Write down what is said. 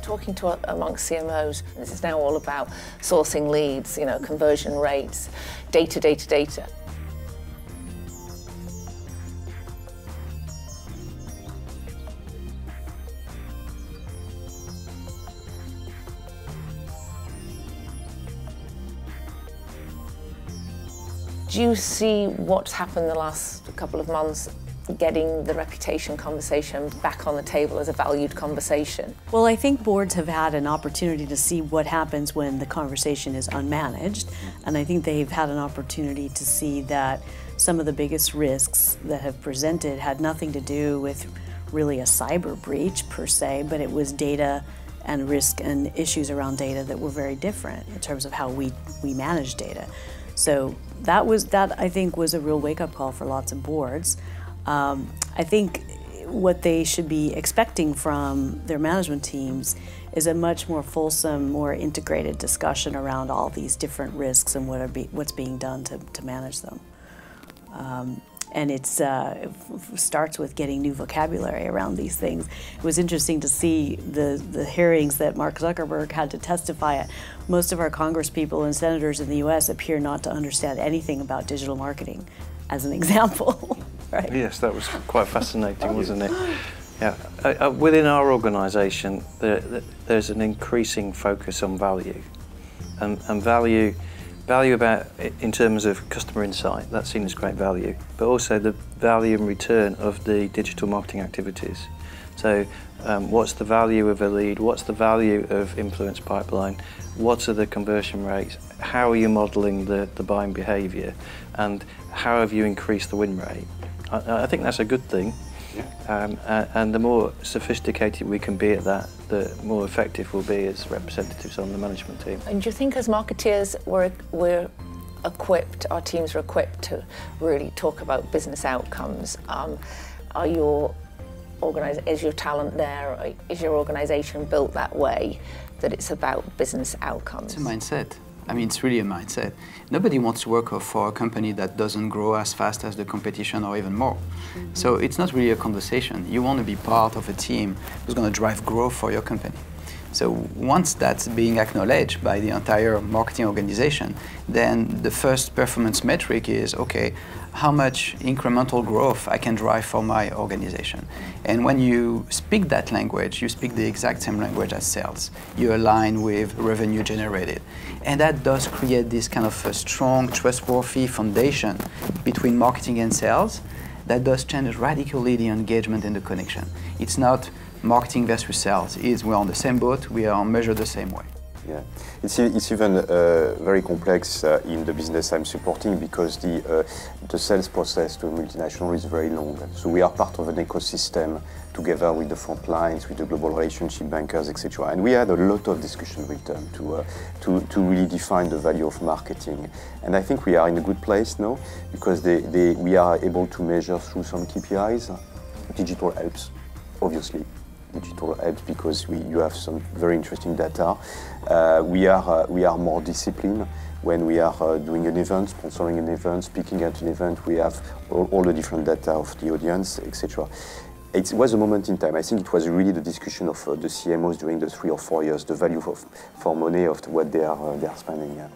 talking to amongst CMOs, this is now all about sourcing leads, conversion rates, data. Do you see what's happened the last couple of months getting the reputation conversation back on the table as a valued conversation? Well, I think boards have had an opportunity to see what happens when the conversation is unmanaged, and I think they've had an opportunity to see that some of the biggest risks that have presented had nothing to do with really a cyber breach per se, but it was data and risk and issues around data that were very different in terms of how we manage data. So that I think was a real wake-up call for lots of boards. I think what they should be expecting from their management teams is a much more fulsome, more integrated discussion around all these different risks and what's being done to manage them. And it starts with getting new vocabulary around these things. It was interesting to see the hearings that Mark Zuckerberg had to testify at. Most of our Congress people and senators in the US appear not to understand anything about digital marketing, as an example. Right? Yes, that was quite fascinating, wasn't it? Yeah. Within our organisation, there's an increasing focus on value, and value about in terms of customer insight. That's seen as great value, but also the value and return of the digital marketing activities. So, what's the value of a lead? What's the value of influence pipeline? What are the conversion rates? How are you modelling the buying behaviour? And how have you increased the win rate? I think that's a good thing. Yeah. And the more sophisticated we can be at that, the more effective we'll be as representatives on the management team. And do you think as marketeers we're equipped, our teams are equipped to really talk about business outcomes? Is your talent there? Is your organisation built that way, that it's about business outcomes? It's a mindset. I mean, it's really a mindset. Nobody wants to work for a company that doesn't grow as fast as the competition or even more. Mm-hmm. So it's not really a conversation. You want to be part of a team who's going to drive growth for your company. So once that's being acknowledged by the entire marketing organization, then the first performance metric is, okay, how much incremental growth I can drive for my organization. And when you speak that language, you speak the exact same language as sales. You align with revenue generated. And that does create this kind of a strong, trustworthy foundation between marketing and sales that does change radically the engagement and the connection. It's not marketing versus sales. We're on the same boat, we are measured the same way. Yeah, it's even very complex in the business I'm supporting because the sales process to a multinational is very long. So we are part of an ecosystem together with the front lines, with the global relationship bankers, etc. And we had a lot of discussion with them to really define the value of marketing. And I think we are in a good place now because we are able to measure through some KPIs. Digital helps, obviously. Digital helps because you have some very interesting data. We are more disciplined when we are doing an event, sponsoring an event, speaking at an event. We have all the different data of the audience, etc. It was a moment in time. I think it was really the discussion of the CMOs during the 3 or 4 years, the value for money of what they are spending. Yeah.